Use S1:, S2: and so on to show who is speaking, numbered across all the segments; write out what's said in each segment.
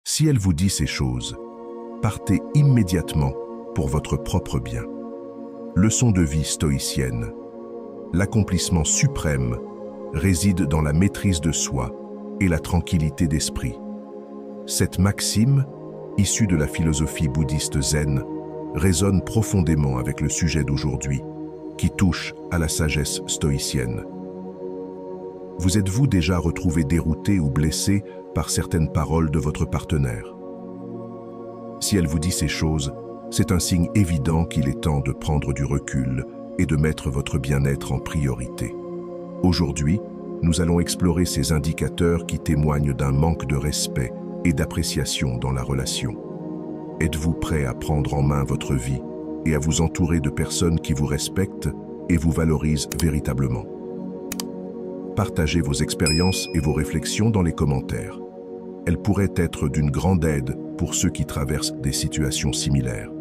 S1: Si elle vous dit ces choses, partez immédiatement pour votre propre bien. Leçon de vie stoïcienne. L'accomplissement suprême réside dans la maîtrise de soi et la tranquillité d'esprit. Cette maxime, issue de la philosophie bouddhiste zen, résonne profondément avec le sujet d'aujourd'hui, qui touche à la sagesse stoïcienne. Vous êtes-vous déjà retrouvé dérouté ou blessé par certaines paroles de votre partenaire? Si elle vous dit ces choses, c'est un signe évident qu'il est temps de prendre du recul et de mettre votre bien-être en priorité. Aujourd'hui, nous allons explorer ces indicateurs qui témoignent d'un manque de respect et d'appréciation dans la relation. Êtes-vous prêt à prendre en main votre vie et à vous entourer de personnes qui vous respectent et vous valorisent véritablement? Partagez vos expériences et vos réflexions dans les commentaires. Elles pourraient être d'une grande aide pour ceux qui traversent des situations similaires.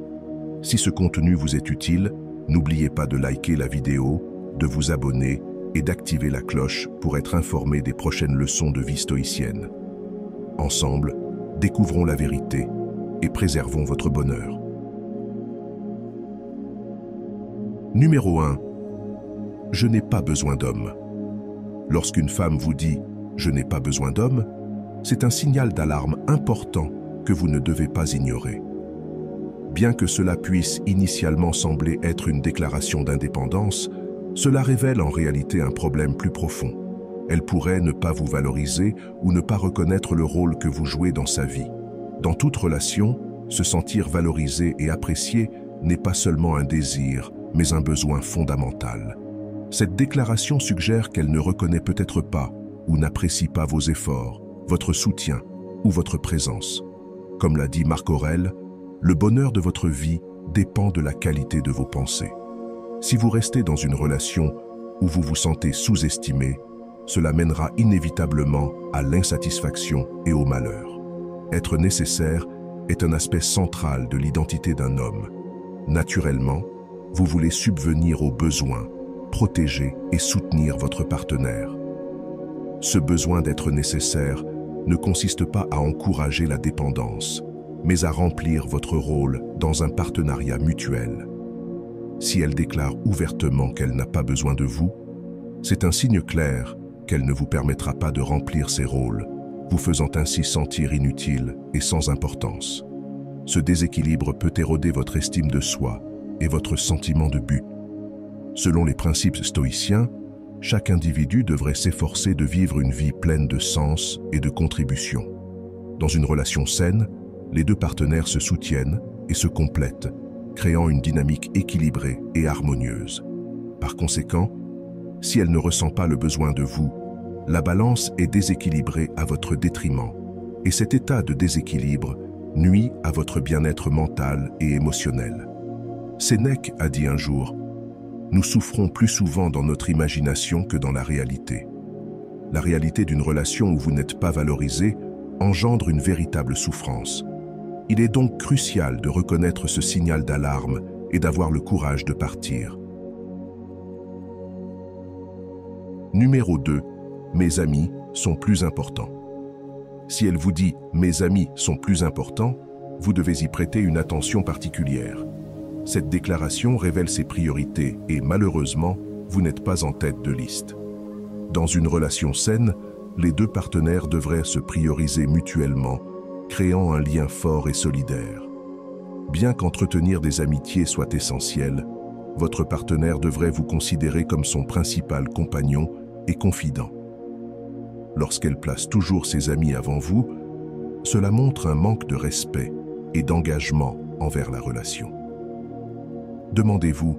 S1: Si ce contenu vous est utile, n'oubliez pas de liker la vidéo, de vous abonner et d'activer la cloche pour être informé des prochaines leçons de vie stoïcienne. Ensemble, découvrons la vérité et préservons votre bonheur. Numéro 1. Je n'ai pas besoin d'homme. Lorsqu'une femme vous dit « je n'ai pas besoin d'homme », c'est un signal d'alarme important que vous ne devez pas ignorer. Bien que cela puisse initialement sembler être une déclaration d'indépendance, cela révèle en réalité un problème plus profond. Elle pourrait ne pas vous valoriser ou ne pas reconnaître le rôle que vous jouez dans sa vie. Dans toute relation, se sentir valorisé et apprécié n'est pas seulement un désir, mais un besoin fondamental. Cette déclaration suggère qu'elle ne reconnaît peut-être pas ou n'apprécie pas vos efforts, votre soutien ou votre présence. Comme l'a dit Marc Aurèle, le bonheur de votre vie dépend de la qualité de vos pensées. Si vous restez dans une relation où vous vous sentez sous-estimé, cela mènera inévitablement à l'insatisfaction et au malheur. Être nécessaire est un aspect central de l'identité d'un homme. Naturellement, vous voulez subvenir aux besoins, protéger et soutenir votre partenaire. Ce besoin d'être nécessaire ne consiste pas à encourager la dépendance, mais à remplir votre rôle dans un partenariat mutuel. Si elle déclare ouvertement qu'elle n'a pas besoin de vous, c'est un signe clair qu'elle ne vous permettra pas de remplir ses rôles, vous faisant ainsi sentir inutile et sans importance. Ce déséquilibre peut éroder votre estime de soi et votre sentiment de but. Selon les principes stoïciens, chaque individu devrait s'efforcer de vivre une vie pleine de sens et de contribution. Dans une relation saine, les deux partenaires se soutiennent et se complètent, créant une dynamique équilibrée et harmonieuse. Par conséquent, si elle ne ressent pas le besoin de vous, la balance est déséquilibrée à votre détriment, et cet état de déséquilibre nuit à votre bien-être mental et émotionnel. Sénèque a dit un jour « Nous souffrons plus souvent dans notre imagination que dans la réalité. » La réalité d'une relation où vous n'êtes pas valorisé engendre une véritable souffrance. Il est donc crucial de reconnaître ce signal d'alarme et d'avoir le courage de partir. Numéro 2. Mes amis sont plus importants. Si elle vous dit « mes amis sont plus importants », vous devez y prêter une attention particulière. Cette déclaration révèle ses priorités et, malheureusement, vous n'êtes pas en tête de liste. Dans une relation saine, les deux partenaires devraient se prioriser mutuellement, créant un lien fort et solidaire. Bien qu'entretenir des amitiés soit essentiel, votre partenaire devrait vous considérer comme son principal compagnon et confident. Lorsqu'elle place toujours ses amis avant vous, cela montre un manque de respect et d'engagement envers la relation. Demandez-vous,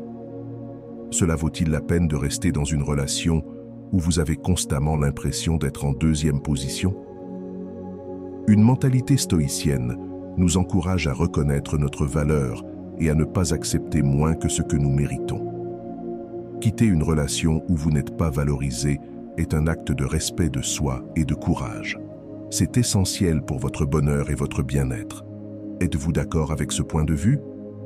S1: cela vaut-il la peine de rester dans une relation où vous avez constamment l'impression d'être en deuxième position? Une mentalité stoïcienne nous encourage à reconnaître notre valeur et à ne pas accepter moins que ce que nous méritons. Quitter une relation où vous n'êtes pas valorisé est un acte de respect de soi et de courage. C'est essentiel pour votre bonheur et votre bien-être. Êtes-vous d'accord avec ce point de vue?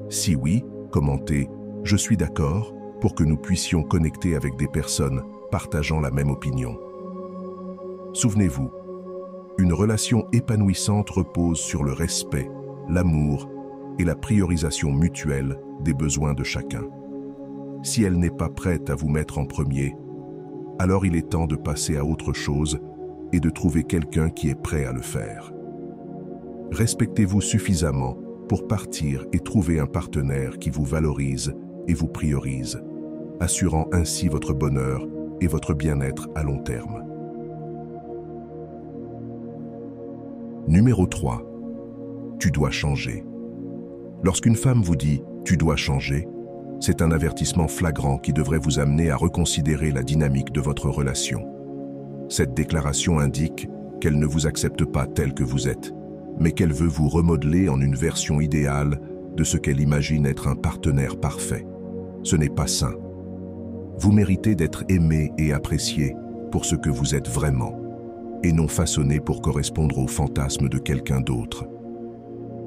S1: Si oui, commentez « Je suis d'accord » pour que nous puissions connecter avec des personnes partageant la même opinion. Souvenez-vous, Une relation épanouissante repose sur le respect, l'amour et la priorisation mutuelle des besoins de chacun. Si elle n'est pas prête à vous mettre en premier, alors il est temps de passer à autre chose et de trouver quelqu'un qui est prêt à le faire. Respectez-vous suffisamment pour partir et trouver un partenaire qui vous valorise et vous priorise, assurant ainsi votre bonheur et votre bien-être à long terme. Numéro 3. Tu dois changer. Lorsqu'une femme vous dit « tu dois changer », c'est un avertissement flagrant qui devrait vous amener à reconsidérer la dynamique de votre relation. Cette déclaration indique qu'elle ne vous accepte pas tel que vous êtes, mais qu'elle veut vous remodeler en une version idéale de ce qu'elle imagine être un partenaire parfait. Ce n'est pas sain. Vous méritez d'être aimé et apprécié pour ce que vous êtes vraiment, et non façonné pour correspondre aux fantasmes de quelqu'un d'autre.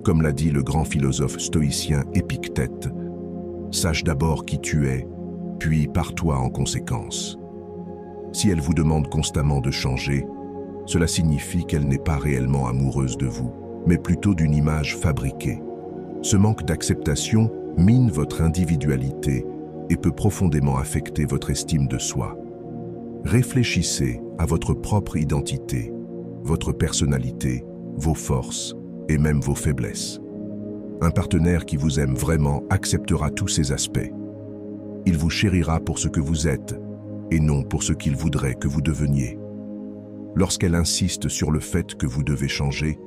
S1: Comme l'a dit le grand philosophe stoïcien Épictète, « Sache d'abord qui tu es, puis pars-toi en conséquence. » Si elle vous demande constamment de changer, cela signifie qu'elle n'est pas réellement amoureuse de vous, mais plutôt d'une image fabriquée. Ce manque d'acceptation mine votre individualité et peut profondément affecter votre estime de soi. Réfléchissez à votre propre identité, votre personnalité, vos forces et même vos faiblesses. Un partenaire qui vous aime vraiment acceptera tous ces aspects. Il vous chérira pour ce que vous êtes et non pour ce qu'il voudrait que vous deveniez. Lorsqu'elle insiste sur le fait que vous devez changer,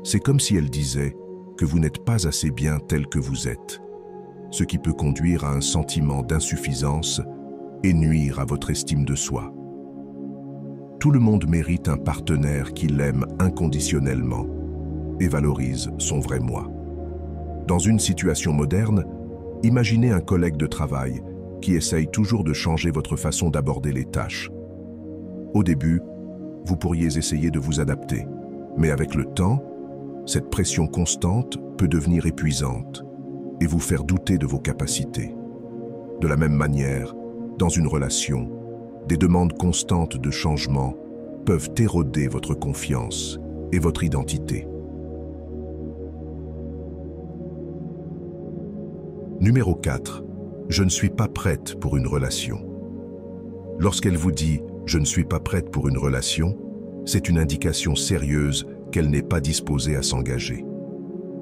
S1: c'est comme si elle disait que vous n'êtes pas assez bien tel que vous êtes, ce qui peut conduire à un sentiment d'insuffisance et nuire à votre estime de soi. Tout le monde mérite un partenaire qui l'aime inconditionnellement et valorise son vrai moi. Dans une situation moderne, imaginez un collègue de travail qui essaye toujours de changer votre façon d'aborder les tâches. Au début, vous pourriez essayer de vous adapter, mais avec le temps, cette pression constante peut devenir épuisante et vous faire douter de vos capacités. De la même manière, dans une relation, des demandes constantes de changement peuvent éroder votre confiance et votre identité. Numéro 4. Je ne suis pas prête pour une relation. Lorsqu'elle vous dit « je ne suis pas prête pour une relation », c'est une indication sérieuse qu'elle n'est pas disposée à s'engager.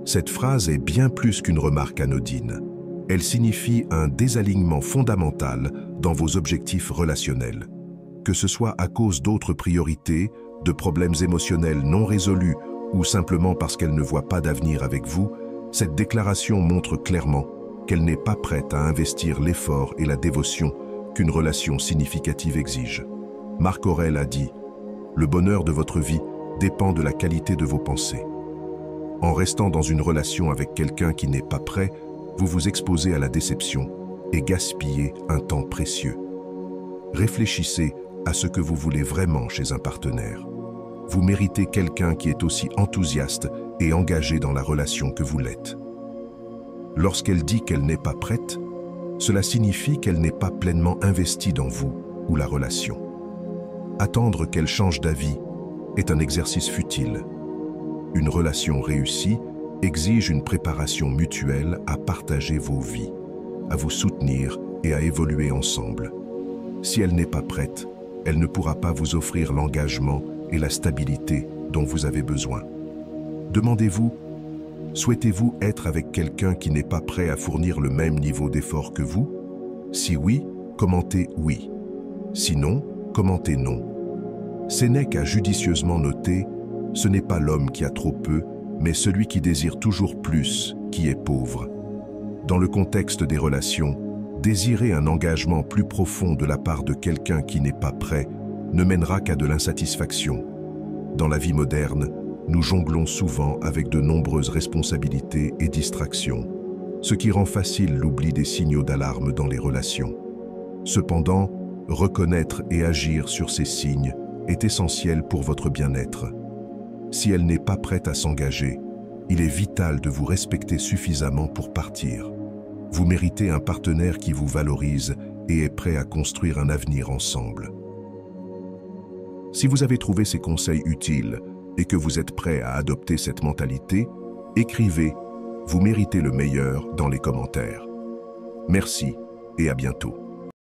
S1: Cette phrase est bien plus qu'une remarque anodine. Elle signifie un désalignement fondamental dans vos objectifs relationnels. Que ce soit à cause d'autres priorités, de problèmes émotionnels non résolus ou simplement parce qu'elle ne voit pas d'avenir avec vous, cette déclaration montre clairement qu'elle n'est pas prête à investir l'effort et la dévotion qu'une relation significative exige. Marc Aurèle a dit « Le bonheur de votre vie dépend de la qualité de vos pensées. » En restant dans une relation avec quelqu'un qui n'est pas prêt, vous vous exposez à la déception et gaspillez un temps précieux. Réfléchissez à ce que vous voulez vraiment chez un partenaire. Vous méritez quelqu'un qui est aussi enthousiaste et engagé dans la relation que vous l'êtes. Lorsqu'elle dit qu'elle n'est pas prête, cela signifie qu'elle n'est pas pleinement investie dans vous ou la relation. Attendre qu'elle change d'avis est un exercice futile. Une relation réussie exige une préparation mutuelle à partager vos vies, à vous soutenir et à évoluer ensemble. Si elle n'est pas prête, elle ne pourra pas vous offrir l'engagement et la stabilité dont vous avez besoin. Demandez-vous, souhaitez-vous être avec quelqu'un qui n'est pas prêt à fournir le même niveau d'effort que vous? Si oui, commentez « oui ». Sinon, commentez « non ». Sénèque a judicieusement noté « Ce n'est pas l'homme qui a trop peu, mais celui qui désire toujours plus, qui est pauvre ». Dans le contexte des relations, désirer un engagement plus profond de la part de quelqu'un qui n'est pas prêt ne mènera qu'à de l'insatisfaction. Dans la vie moderne, nous jonglons souvent avec de nombreuses responsabilités et distractions, ce qui rend facile l'oubli des signaux d'alarme dans les relations. Cependant, reconnaître et agir sur ces signes est essentiel pour votre bien-être. Si elle n'est pas prête à s'engager, il est vital de vous respecter suffisamment pour partir. Vous méritez un partenaire qui vous valorise et est prêt à construire un avenir ensemble. Si vous avez trouvé ces conseils utiles, et que vous êtes prêt à adopter cette mentalité, écrivez « Vous méritez le meilleur » dans les commentaires. Merci et à bientôt.